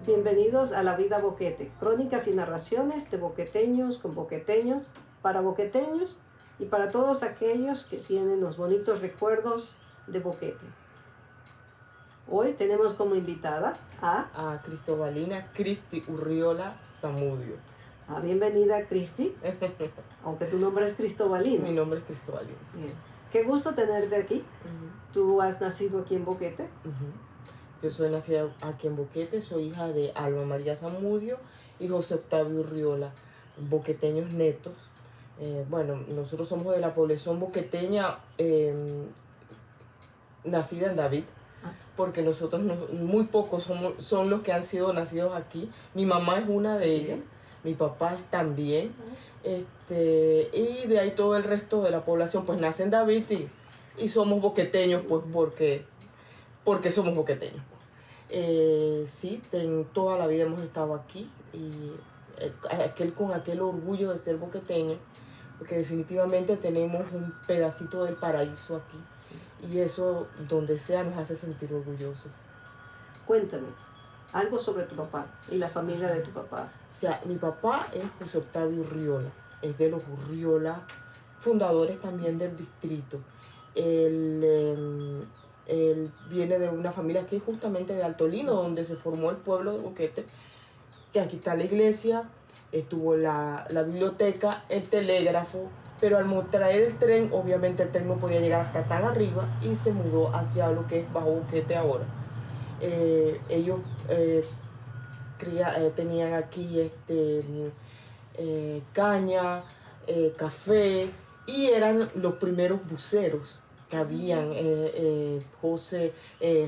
Bienvenidos a La Vida Boquete, crónicas y narraciones de boqueteños con boqueteños, para boqueteños y para todos aquellos que tienen los bonitos recuerdos de Boquete. Hoy tenemos como invitada a Cristobalina Cristi Urriola Zamudio. Bienvenida, Cristi, aunque tu nombre es Cristobalina. Mi nombre es Cristobalina. Bien. Qué gusto tenerte aquí. ¿Tú has nacido aquí en Boquete? Yo soy nacida aquí en Boquete, soy hija de Alba María Zamudio y José Octavio Urriola, boqueteños netos. Bueno, nosotros somos de la población boqueteña nacida en David, porque nosotros muy pocos son los que han sido nacidos aquí. Mi mamá es una de ellas, mi papá es también, y de ahí todo el resto de la población pues nace en David y somos boqueteños pues porque somos boqueteños. Sí, toda la vida hemos estado aquí y con aquel orgullo de ser boqueteño, porque definitivamente tenemos un pedacito del paraíso aquí y eso donde sea nos hace sentir orgullosos. Cuéntame algo sobre tu papá y la familia de tu papá. O sea, mi papá es José Octavio Urriola, es de los Urriola, fundadores también del distrito. Él viene de una familia aquí justamente de Altolino, donde se formó el pueblo de Boquete, que aquí está la iglesia, estuvo la biblioteca, el telégrafo, pero al traer el tren, obviamente el tren no podía llegar hasta tan arriba y se mudó hacia lo que es Bajo Boquete ahora. Ellos tenían aquí caña, café, y eran los primeros buceros que habían,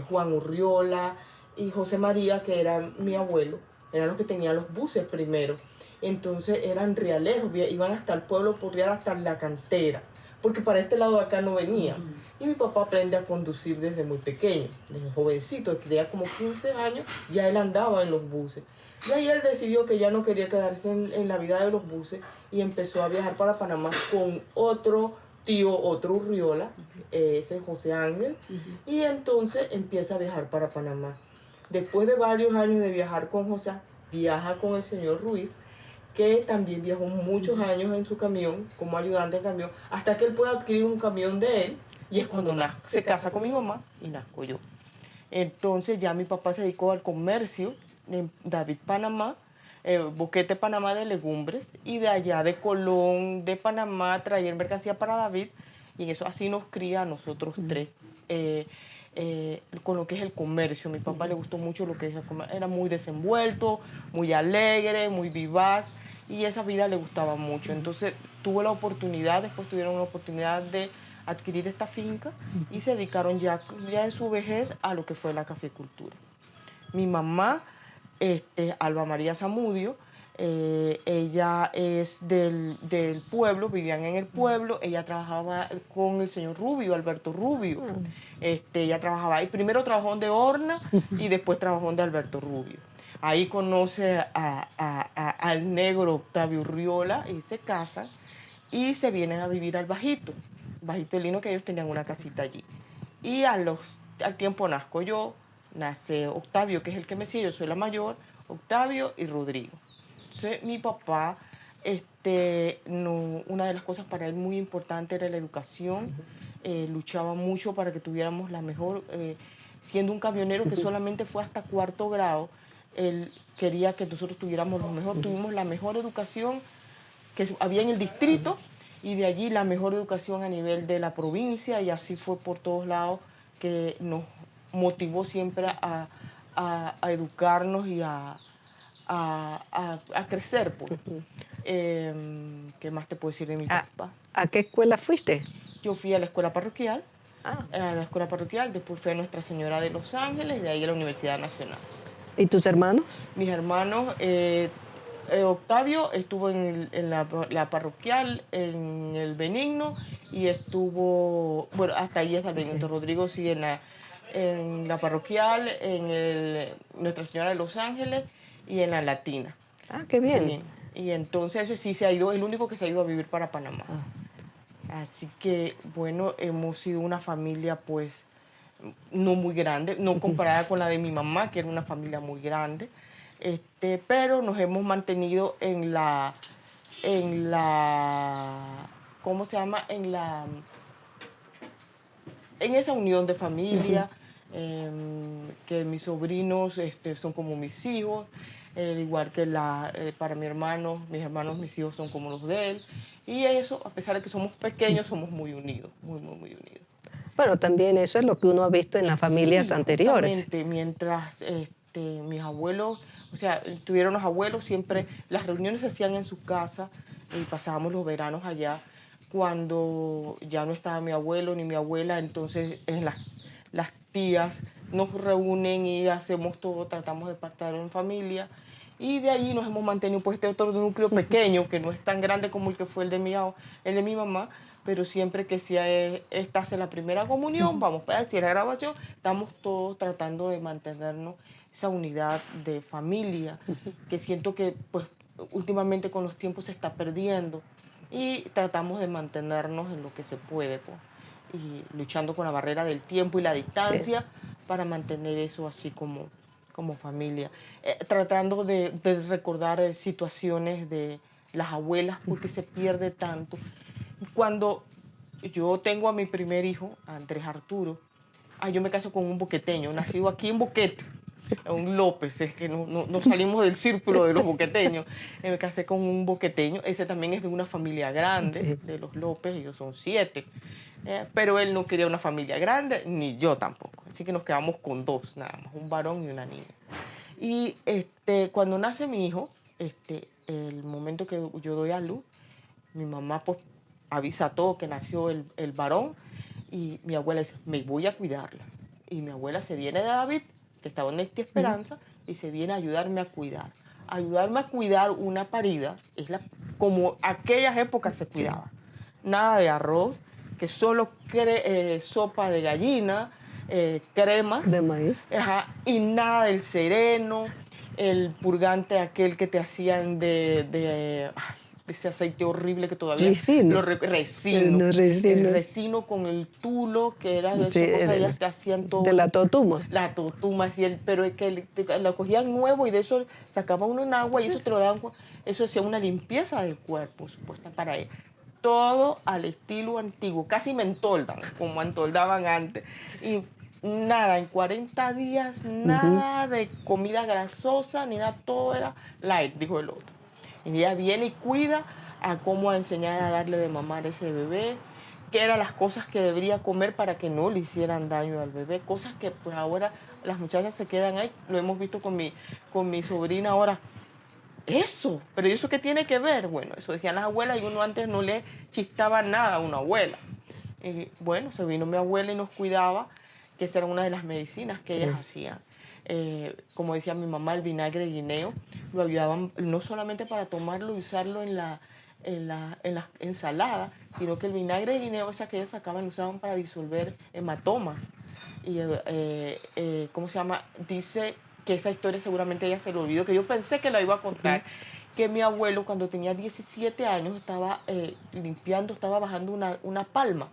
Juan Urriola y José María, que era mi abuelo, eran los que tenían los buses primero. Entonces eran rialeros, iban hasta el pueblo por real, hasta la cantera, porque para este lado de acá no venían. Y mi papá aprende a conducir desde muy pequeño, desde jovencito, que tenía como 15 años, ya él andaba en los buses. Y ahí él decidió que ya no quería quedarse en la vida de los buses y empezó a viajar para Panamá con otro tío, otro Urriola, ese José Ángel, y entonces empieza a viajar para Panamá. Después de varios años de viajar con José, viaja con el señor Ruiz, que también viajó muchos años en su camión, como ayudante de camión, hasta que él pueda adquirir un camión de él, y es cuando se casa con mi mamá y nazco yo. Entonces ya mi papá se dedicó al comercio en David, Panamá, Boquete, Panamá, de legumbres, y de allá de Colón, de Panamá, traer mercancía para David, y eso así nos cría a nosotros tres. Con lo que es el comercio. A mi papá le gustó mucho lo que es el comercio. Era muy desenvuelto, muy alegre, muy vivaz, y esa vida le gustaba mucho. Entonces después tuvieron la oportunidad de adquirir esta finca y se dedicaron ya en su vejez a lo que fue la caficultura. Mi mamá, Alba María Zamudio, ella es del pueblo, vivían en el pueblo, ella trabajaba con el señor Rubio, Alberto Rubio. Ella trabajaba ahí, primero trabajó de Horna y después trabajó de Alberto Rubio. Ahí conoce al negro Octavio Urriola y se casan y se vienen a vivir al Bajito Elino, que ellos tenían una casita allí. Y al tiempo nazco yo, nace Octavio, que es el que me sigue, yo soy la mayor, Octavio y Rodrigo. Entonces mi papá, una de las cosas para él muy importante era la educación. Luchaba mucho para que tuviéramos la mejor, siendo un camionero que solamente fue hasta 4º grado, él quería que nosotros tuviéramos lo mejor, tuvimos la mejor educación que había en el distrito, y de allí la mejor educación a nivel de la provincia, y así fue por todos lados, que nos motivó siempre a educarnos y a crecer. Pues. ¿Qué más te puedo decir de mi papá? ¿A qué escuela fuiste? Yo fui a la escuela parroquial, después fui a Nuestra Señora de Los Ángeles, y de ahí a la Universidad Nacional. ¿Y tus hermanos? Mis hermanos, Octavio estuvo en la parroquial, en el Benigno, y estuvo, bueno, hasta ahí está el Benigno. Rodrigo sí en la parroquial, en Nuestra Señora de Los Ángeles, y en la Latina. Ah, qué bien. Sí. Y entonces ese sí se ha ido, el único que se ha ido a vivir para Panamá. Así que, bueno, hemos sido una familia, pues, no muy grande, no comparada con la de mi mamá, que era una familia muy grande, pero nos hemos mantenido en la, ¿cómo se llama? En esa unión de familia, que mis sobrinos son como mis hijos, igual que para mi hermano, mis hijos son como los de él. Y eso, a pesar de que somos pequeños, somos muy unidos, muy, muy, muy unidos. Bueno, también eso es lo que uno ha visto en las familias Sí, anteriores. justamente, mientras mis abuelos, o sea, tuvieron los abuelos, siempre las reuniones se hacían en su casa y pasábamos los veranos allá. Cuando ya no estaba mi abuelo ni mi abuela, entonces las tías nos reúnen y hacemos todo, tratamos de estar en familia. Y de ahí nos hemos mantenido pues este otro núcleo pequeño, que no es tan grande como el que fue el de mi mamá, pero siempre que sea esta hace la primera comunión, vamos para decir la grabación, estamos todos tratando de mantenernos esa unidad de familia, que siento que pues últimamente con los tiempos se está perdiendo y tratamos de mantenernos en lo que se puede, pues, y luchando con la barrera del tiempo y la Sí. distancia para mantener eso así como familia. Tratando de recordar situaciones de las abuelas porque se pierde tanto. Cuando yo tengo a mi primer hijo, Andrés Arturo, yo me caso con un boqueteño, nacido aquí en Boquete, un López, es que no salimos del círculo de los boqueteños. Me casé con un boqueteño, ese también es de una familia grande, Sí. de los López, ellos son 7. Pero él no quería una familia grande, ni yo tampoco. Así que nos quedamos con 2 nada más, un varón y una niña. Y cuando nace mi hijo, el momento que yo doy a luz, mi mamá pues avisa a todo que nació el varón y mi abuela dice, me voy a cuidarla. Y mi abuela se viene de David, que estaba en esta esperanza, y se viene a ayudarme a cuidar. Ayudarme a cuidar una parida, como aquellas épocas se cuidaba. Nada de arroz, que solo sopa de gallina, cremas, De maíz. y nada del sereno, el purgante aquel que te hacían de ese aceite horrible que todavía Ricino. resino, Los el resinos. resino con el tulo, que era de Sí, esas cosas, ellas te hacían todo de la totuma. la totuma, pero es que lo cogían nuevo y de eso sacaban uno en agua y eso te lo daban, eso hacía una limpieza del cuerpo, supuesta para ella. Todo al estilo antiguo, casi me entoldan, como entoldaban antes. Y nada, en 40 días, nada de comida grasosa, ni nada, todo era light, dijo el otro. Y ella viene y cuida a cómo enseñar a darle de mamar a ese bebé, qué eran las cosas que debería comer para que no le hicieran daño al bebé, cosas que pues ahora las muchachas se quedan ahí, lo hemos visto con mi sobrina ahora. Eso, pero ¿eso qué tiene que ver? Bueno, eso decían las abuelas y uno antes no le chistaba nada a una abuela. Y bueno, se vino mi abuela y nos cuidaba, que esa era una de las medicinas que ellas hacían. Como decía mi mamá, el vinagre de guineo lo ayudaban no solamente para tomarlo y usarlo en la ensalada, sino que el vinagre de guineo, esa que ellas sacaban, lo usaban para disolver hematomas. Y, ¿cómo se llama? Dice que esa historia seguramente ella se lo olvidó, que yo pensé que la iba a contar, que mi abuelo cuando tenía 17 años estaba limpiando, estaba bajando una palma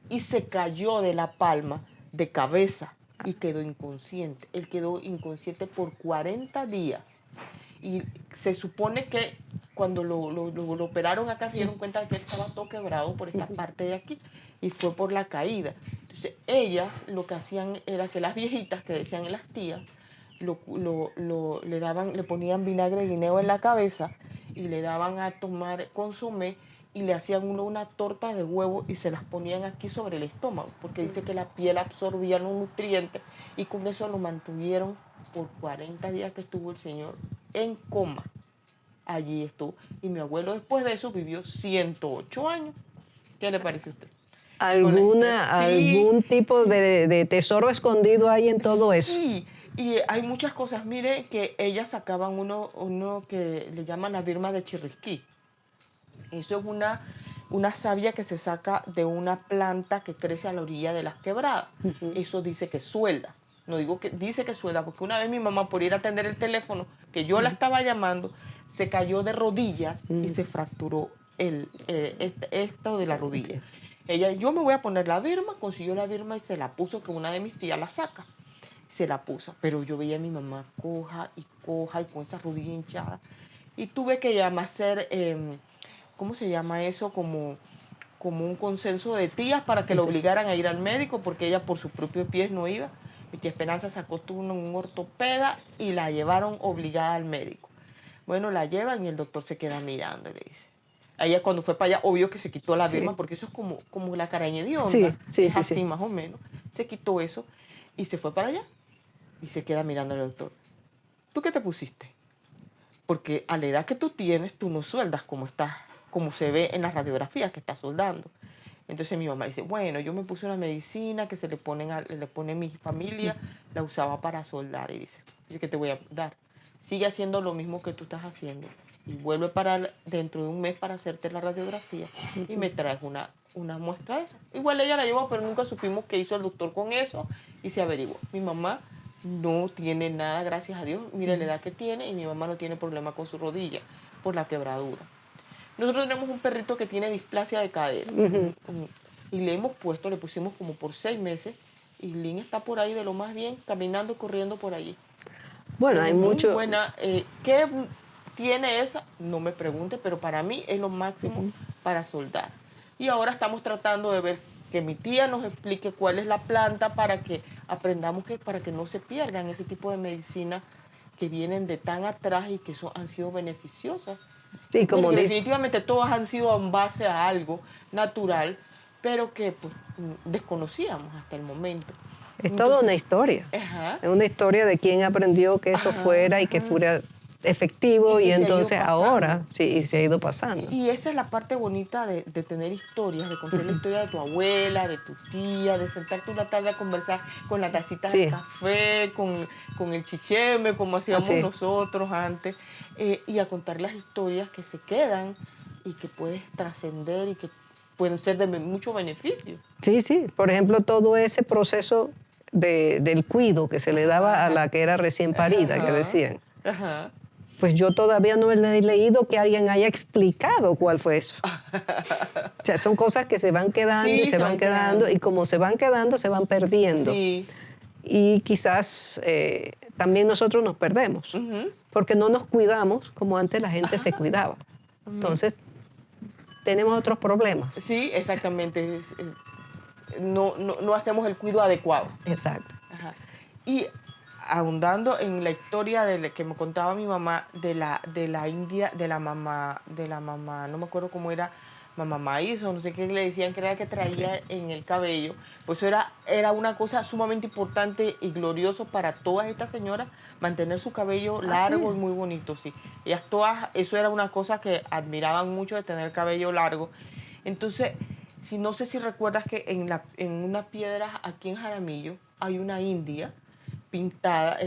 y se cayó de la palma de cabeza y quedó inconsciente. Él quedó inconsciente por 40 días. Y se supone que cuando lo operaron acá se dieron cuenta de que él estaba todo quebrado por esta parte de aquí y fue por la caída. Entonces ellas lo que hacían era que las viejitas, que decían las tías, le ponían vinagre de guineo en la cabeza y le daban a tomar consomé y le hacían una torta de huevo y se las ponían aquí sobre el estómago, porque dice que la piel absorbía los nutrientes y con eso lo mantuvieron por 40 días que estuvo el señor en coma. Allí estuvo. Y mi abuelo después de eso vivió 108 años. ¿Qué le parece a usted? ¿Algún tipo de tesoro escondido hay en todo eso? Sí, y hay muchas cosas. Mire que ellas sacaban uno que le llaman la birma de chirrisquí. Eso es una savia que se saca de una planta que crece a la orilla de las quebradas. Eso dice que suelda. no digo que dice que su edad, porque una vez mi mamá, por ir a atender el teléfono, que yo la estaba llamando, se cayó de rodillas y se fracturó esto de la rodilla. Ella, yo me voy a poner la birma, consiguió la birma y se la puso, que una de mis tías la saca. Se la puso, pero yo veía a mi mamá coja y con esa rodilla hinchada. Y tuve que llamar a hacer, ¿cómo se llama eso? Como un consenso de tías para que la obligaran a ir al médico, porque ella por sus propios pies no iba. Mi tía Esperanza sacó turno en un ortopeda y la llevaron obligada al médico. Bueno, la llevan y el doctor se queda mirando y le dice. Ella cuando fue para allá, obvio que se quitó la birma, porque eso es como la caraña de onda, es así más o menos. Se quitó eso y se fue para allá y se queda mirando al doctor. ¿Tú qué te pusiste? Porque a la edad que tú tienes, tú no sueldas como se ve en las radiografías que estás soldando. Entonces mi mamá dice, bueno, yo me puse una medicina que le pone mi familia, la usaba para soldar. Y dice, ¿yo qué te voy a dar? Sigue haciendo lo mismo que tú estás haciendo. Y vuelve dentro de un mes para hacerte la radiografía y me traes una muestra de eso. Igual ella la llevó, pero nunca supimos qué hizo el doctor con eso y se averiguó. Mi mamá no tiene nada, gracias a Dios. Mira la edad que tiene y mi mamá no tiene problema con su rodilla por la quebradura. Nosotros tenemos un perrito que tiene displasia de cadera y le pusimos como por 6 meses y Lynn está por ahí de lo más bien, caminando, corriendo por allí. Bueno, hay mucho... Buena, ¿qué tiene esa? No me pregunte, pero para mí es lo máximo para soldar. Y ahora estamos tratando de ver que mi tía nos explique cuál es la planta para que aprendamos para que no se pierdan ese tipo de medicinas que vienen de tan atrás y que han sido beneficiosas. Sí, como porque definitivamente todas han sido en base a algo natural, pero que pues, desconocíamos hasta el momento. Es toda una historia. Es una historia de quién aprendió que eso fuera y que fuera efectivo y entonces ahora sí se ha ido pasando. Y esa es la parte bonita de tener historias, de contar la historia de tu abuela, de tu tía, de sentarte una tarde a conversar con la tacita de café, con el chicheme, como hacíamos nosotros antes, y a contar las historias que se quedan y que puedes trascender y que pueden ser de mucho beneficio. Sí, sí. Por ejemplo, todo ese proceso del cuido que se le daba a la que era recién parida, que decían. Pues yo todavía no he leído que alguien haya explicado cuál fue eso. O sea, son cosas que se van quedando y se van quedando, y como se van quedando, se van perdiendo. Y quizás también nosotros nos perdemos, porque no nos cuidamos como antes la gente se cuidaba. Entonces, tenemos otros problemas. Sí, exactamente. No hacemos el cuidado adecuado. Exacto. Y ahondando en la historia que me contaba mi mamá de la India, de la mamá, no me acuerdo cómo era, mamá maíz o no sé qué le decían que era la que traía en el cabello, pues era una cosa sumamente importante y glorioso para todas estas señoras, mantener su cabello largo y muy bonito, sí. Ellas todas, eso era una cosa que admiraban mucho, de tener el cabello largo. Entonces, no sé si recuerdas que en una piedra aquí en Jaramillo hay una india pintada,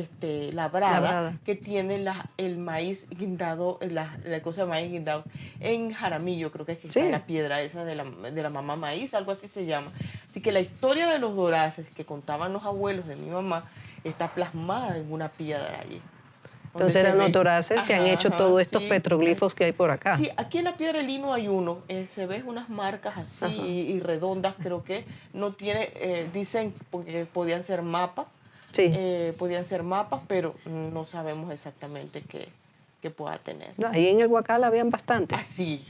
labrada, que tiene el maíz guindado, la cosa de maíz guindado en Jaramillo, creo que es está la piedra esa de la mamá maíz, algo así se llama. Así que la historia de los doraces que contaban los abuelos de mi mamá está plasmada en una piedra allí. Entonces eran los doraces que han hecho todos estos petroglifos que hay por acá. Sí, aquí en la Piedra del Lino hay uno, se ven unas marcas así y redondas, creo que no tiene, dicen que podían ser mapas. Podían ser mapas, pero no sabemos exactamente qué pueda tener. No, ahí en el Huacal habían bastante. Así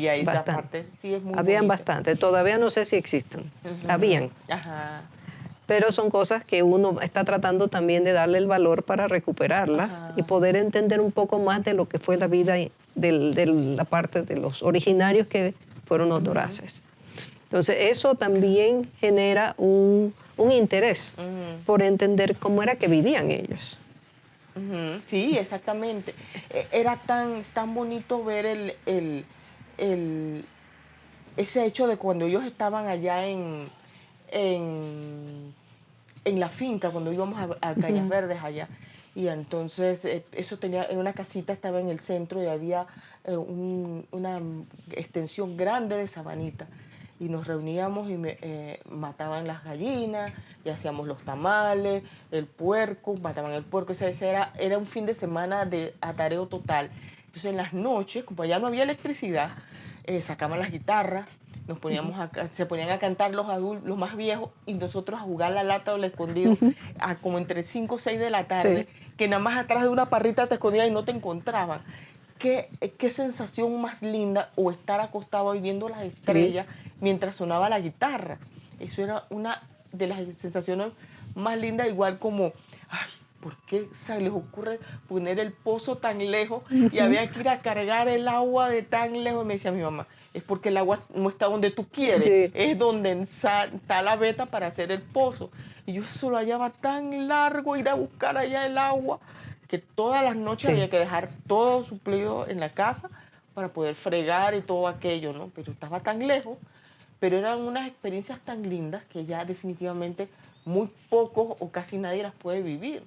ahí esa parte sí es muy habían bonita. bastante, todavía no sé si existen, habían. Pero son cosas que uno está tratando también de darle el valor para recuperarlas y poder entender un poco más de lo que fue la vida de la parte de los originarios que fueron los doraces. Entonces eso también genera un interés por entender cómo era que vivían ellos. Sí, exactamente. Era tan bonito ver ese hecho de cuando ellos estaban allá en la finca, cuando íbamos a Cañas Verdes allá. Y entonces eso en una casita, estaba en el centro y había una extensión grande de sabanita. y nos reuníamos y mataban las gallinas y hacíamos los tamales, el puerco, mataban el puerco. Ese era un fin de semana de atareo total. Entonces en las noches, como ya no había electricidad, sacaban las guitarras, nos poníamos se ponían a cantar los adultos, los más viejos, y nosotros a jugar la lata o el escondido como entre 5 o 6 de la tarde, Sí. que nada más atrás de una parrita te escondías y no te encontraban. Qué sensación más linda, o estar acostado ahí viendo las estrellas mientras sonaba la guitarra. Eso era una de las sensaciones más lindas, igual como, ay, ¿por qué se les ocurre poner el pozo tan lejos y había que ir a cargar el agua de tan lejos? Y me decía mi mamá, es porque el agua no está donde tú quieres, Sí. es donde está la veta para hacer el pozo. Y yo eso lo hallaba tan largo, ir a buscar allá el agua, que todas las noches Sí. había que dejar todo suplido en la casa para poder fregar y todo aquello, ¿no? Pero estaba tan lejos, pero eran unas experiencias tan lindas que ya definitivamente muy pocos o casi nadie las puede vivir.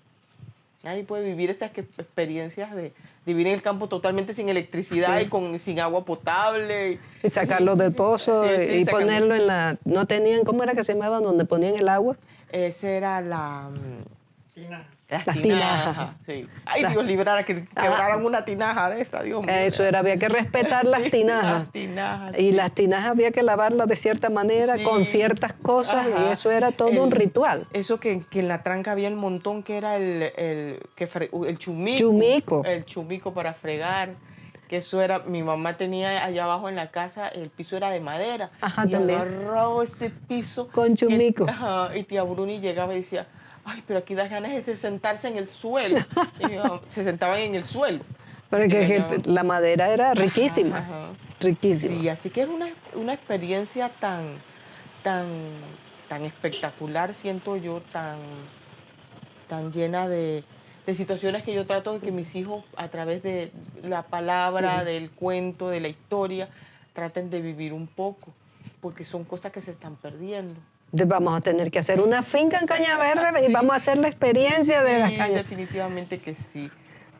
Nadie puede vivir esas experiencias de vivir en el campo totalmente sin electricidad, Sí. y sin agua potable. Y sacarlo del pozo y ponerlo en la... No tenían, ¿cómo era que se llamaba? Donde ponían el agua. Esa era la... Las Las tinajas. tinajas. Sí. Ay, Dios librara que quebraran una tinaja de esa, Dios mío. Eso era, había que respetar las Sí, tinajas. las tinajas, Y sí. las tinajas había que lavarlas de cierta manera, Sí. con ciertas cosas, Ajá. y eso era todo un ritual. Eso que en la tranca había el montón, que era el chumico. Chumico. El chumico para fregar. Que eso era, mi mamá tenía allá abajo en la casa, el piso era de madera. Ajá, y también. agarraba ese piso. Con chumico. Y tía Bruni llegaba y decía, ay, pero aquí das ganas de sentarse en el suelo. Y mi mamá, se sentaban en el suelo. Pero Y que la madera era riquísima. Ajá. Riquísima. Sí, así que era una experiencia tan espectacular, siento yo, tan llena de situaciones que yo trato de que mis hijos, a través de la palabra, del cuento, de la historia, traten de vivir un poco, porque son cosas que se están perdiendo. Vamos a tener que hacer una finca en Caña Verde y vamos a hacer la experiencia de las Sí, cañas. definitivamente que sí.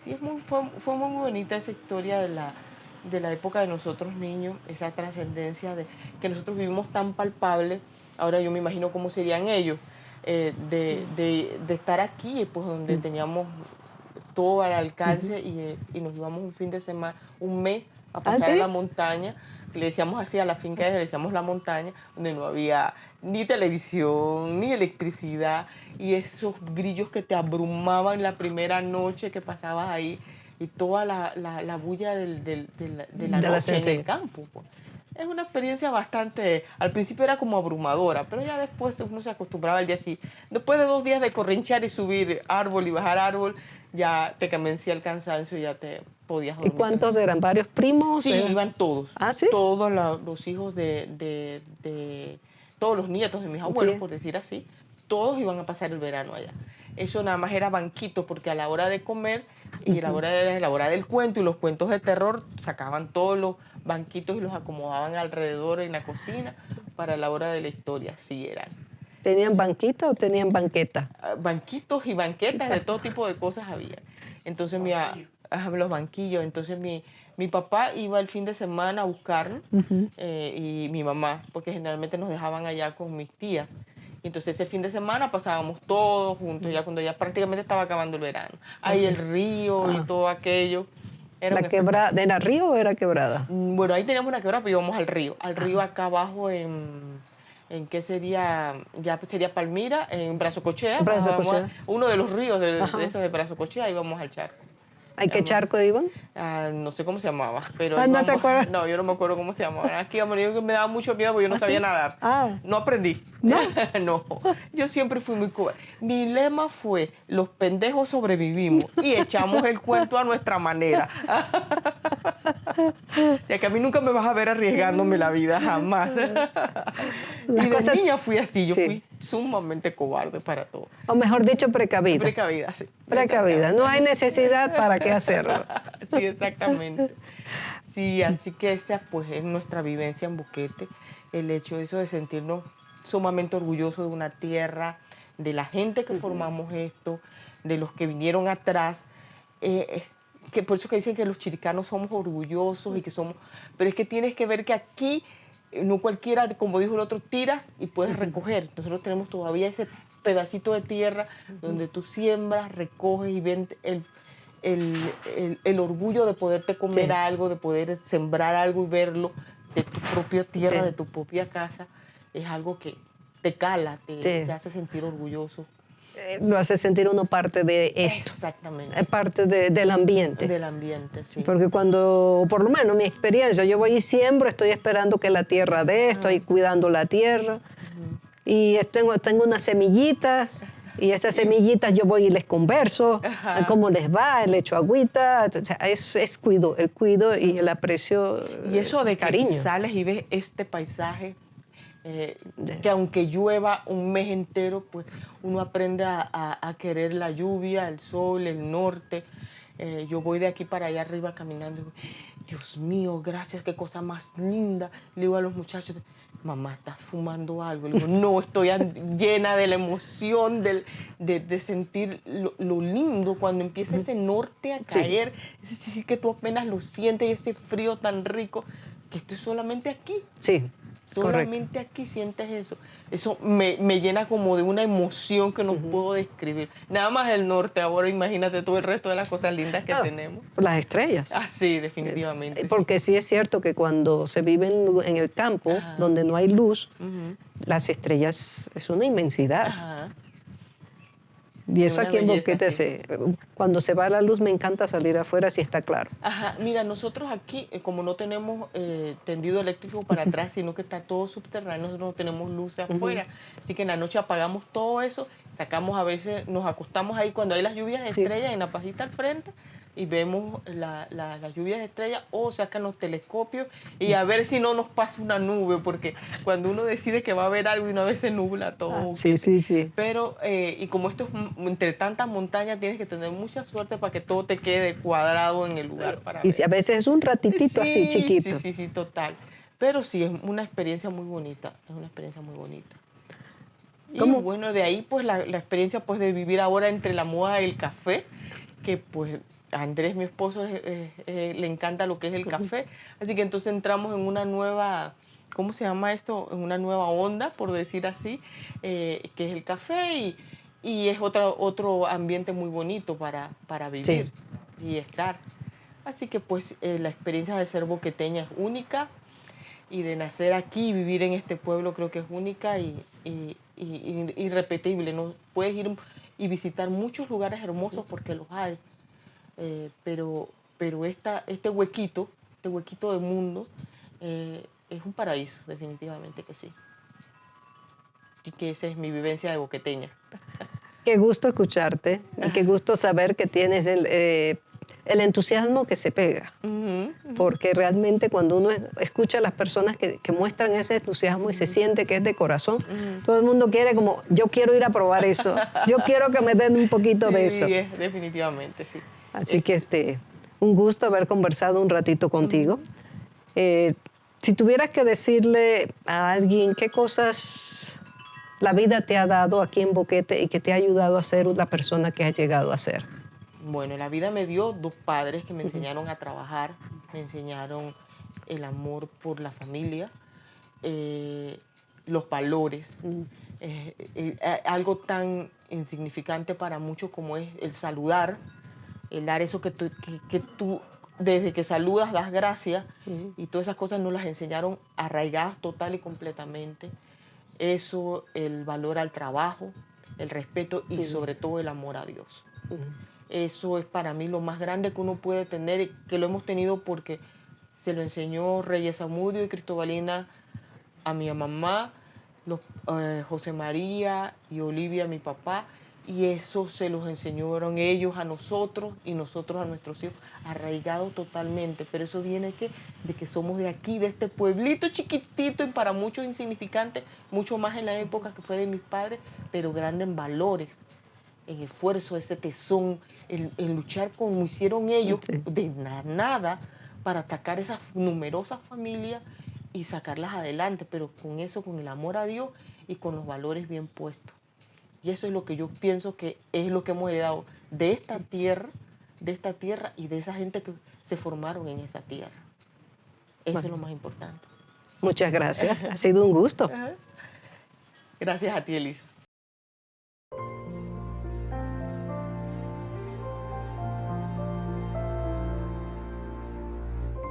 Sí, fue muy bonita esa historia de la época de nosotros niños, esa trascendencia que nosotros vivimos tan palpable. Ahora yo me imagino cómo serían ellos, de estar aquí, pues donde teníamos todo al alcance, y nos íbamos un fin de semana, un mes, a pasar ¿sí? en la montaña. Le decíamos así a la finca, le decíamos la montaña, donde no había ni televisión, ni electricidad, y esos grillos que te abrumaban la primera noche que pasabas ahí, y toda la bulla de la noche en el campo. Pues. Es una experiencia bastante, al principio era como abrumadora, pero ya después uno se acostumbraba al día así. Después de 2 días de corrinchar y subir árbol y bajar árbol, ya te convencía el cansancio y ya te podías dormir. ¿Y cuántos eran? ¿Varios primos? Sí, iban todos. ¿Ah, sí? Todos los hijos todos los nietos de mis abuelos, Sí. por decir así, todos iban a pasar el verano allá. Eso nada más era banquito, porque a la hora de comer y la hora del cuento y los cuentos de terror, sacaban todos los banquitos y los acomodaban alrededor en la cocina para la hora de la historia. Así eran. ¿Tenían banquita o tenían banqueta? Banquitos y banquetas, de todo tipo de cosas había. Entonces, los banquillos. Entonces, mi papá iba el fin de semana a buscarnos, y mi mamá, porque generalmente nos dejaban allá con mis tías. Entonces ese fin de semana pasábamos todos juntos, ya cuando ya prácticamente estaba acabando el verano. Ahí el río y todo aquello. ¿La quebrada? ¿Era río o era quebrada? Bueno, ahí teníamos una quebrada, pero íbamos al río acá abajo ¿en qué sería? Ya sería Palmira, en Brazocochea. Uno de los ríos de esos de Brazocochea, íbamos al charco. ¿A qué charco iban? No sé cómo se llamaba, pero ¿No se acuerda? No, yo no me acuerdo cómo se llamaba. Aquí me daba mucho miedo porque yo no sabía nadar. No aprendí. ¿No? No, yo siempre fui muy cobarde. Mi lema fue, los pendejos sobrevivimos y echamos el cuento a nuestra manera. O sea, que a mí nunca me vas a ver arriesgándome la vida, jamás. Y de niña fui así, yo fui sumamente cobarde para todo. O mejor dicho, precavida. Precavida, sí. Precavida, no hay necesidad para qué hacerlo. Sí, exactamente. Sí, así que esa pues es nuestra vivencia en Boquete, el hecho de eso de sentirnos sumamente orgullosos de una tierra, de la gente que formamos esto, de los que vinieron atrás, que por eso que dicen que los chiricanos somos orgullosos y que somos, pero es que tienes que ver que aquí no cualquiera, como dijo el otro, tiras y puedes recoger. Nosotros tenemos todavía ese pedacito de tierra donde tú siembras, recoges y ven el orgullo de poderte comer Sí. algo, de poder sembrar algo y verlo de tu propia tierra, Sí. de tu propia casa. Es algo que te cala, Sí. te hace sentir orgulloso. Lo hace sentir uno parte de esto, Exactamente. es parte del ambiente. Del ambiente, sí. Porque cuando, por lo menos mi experiencia, yo voy y siembro, estoy esperando que la tierra dé, estoy cuidando la tierra y tengo unas semillitas y esas semillitas yo voy y les converso, Ajá. cómo les va, le echo agüita, o sea, es el cuido y el aprecio, Y eso de que cariño. sales y ves este paisaje, que aunque llueva un mes entero, pues uno aprende a querer la lluvia, el sol, el norte. Yo voy de aquí para allá arriba caminando y digo, Dios mío, gracias, qué cosa más linda. Le digo a los muchachos, mamá, ¿estás fumando algo? Le digo, no, estoy llena de la emoción de sentir lo lindo cuando empieza ese norte a Sí. caer, ese que tú apenas lo sientes, ese frío tan rico, que esto es solamente aquí. Sí, correcto. Solamente aquí sientes eso. Eso me llena como de una emoción que no puedo describir. Nada más el norte, ahora imagínate todo el resto de las cosas lindas que tenemos. Las estrellas. Ah, sí, definitivamente. Porque sí es cierto que cuando se vive en el campo, Ajá. donde no hay luz, Ujú. las estrellas es una inmensidad. Ajá. Y eso Una aquí en belleza, Boquete, sí. cuando se va la luz, me encanta salir afuera si está claro. Ajá, mira, nosotros aquí, como no tenemos tendido eléctrico para atrás, sino que está todo subterráneo, nosotros no tenemos luces afuera. Así que en la noche apagamos todo eso, sacamos a veces, nos acostamos ahí cuando hay las lluvias de Sí. estrellas en la pajita al frente y vemos las lluvias de estrellas o sacan los telescopios y a ver si no nos pasa una nube, porque cuando uno decide que va a haber algo y una vez se nubla todo. Sí, sí, sí. Pero, y como esto es entre tantas montañas, tienes que tener mucha suerte para que todo te quede cuadrado en el lugar para Y ver. a veces es un ratitito así Sí, chiquito. sí, sí, sí, total. Pero sí, es una experiencia muy bonita, es una experiencia muy bonita. Y ¿Cómo? bueno, de ahí pues la experiencia pues de vivir ahora entre la moda y el café, que pues a Andrés, mi esposo, le encanta lo que es el café, así que entonces entramos en una nueva, ¿cómo se llama esto? En una nueva onda, por decir así, que es el café y es otro ambiente muy bonito para vivir y estar. Así que pues la experiencia de ser boqueteña es única y de nacer aquí y vivir en este pueblo creo que es única y irrepetible, ¿no? Puedes ir y visitar muchos lugares hermosos porque los hay, pero este huequito de mundo es un paraíso, definitivamente que sí. Y que esa es mi vivencia de boqueteña. Qué gusto escucharte y qué gusto saber que tienes el entusiasmo que se pega. Porque realmente cuando uno escucha a las personas que muestran ese entusiasmo y se siente que es de corazón, todo el mundo quiere como, yo quiero ir a probar eso, yo quiero que me den un poquito de eso. Sí, definitivamente, sí. Así que un gusto haber conversado un ratito contigo. Si tuvieras que decirle a alguien qué cosas la vida te ha dado aquí en Boquete y que te ha ayudado a ser la persona que has llegado a ser. Bueno, la vida me dio dos padres que me enseñaron a trabajar, me enseñaron el amor por la familia, los valores, algo tan insignificante para muchos como es el saludar, el dar eso que tú desde que saludas das gracias y todas esas cosas nos las enseñaron arraigadas total y completamente. Eso, el valor al trabajo, el respeto y sobre todo el amor a Dios. Eso es para mí lo más grande que uno puede tener, que lo hemos tenido porque se lo enseñó Reyes Zamudio y Cristobalina a mi mamá, José María y Olivia a mi papá, y eso se los enseñaron ellos a nosotros y nosotros a nuestros hijos, arraigado totalmente. Pero eso viene de que somos de aquí, de este pueblito chiquitito y para muchos insignificante, mucho más en la época que fue de mis padres, pero grande en valores, en esfuerzo, ese tesón, en luchar como hicieron ellos, de nada, para atacar esas numerosas familias y sacarlas adelante, pero con eso, con el amor a Dios y con los valores bien puestos. Y eso es lo que yo pienso que es lo que hemos heredado de esta tierra y de esa gente que se formaron en esa tierra. Eso es lo más importante. Muchas gracias, ha sido un gusto. Gracias a ti, Elisa.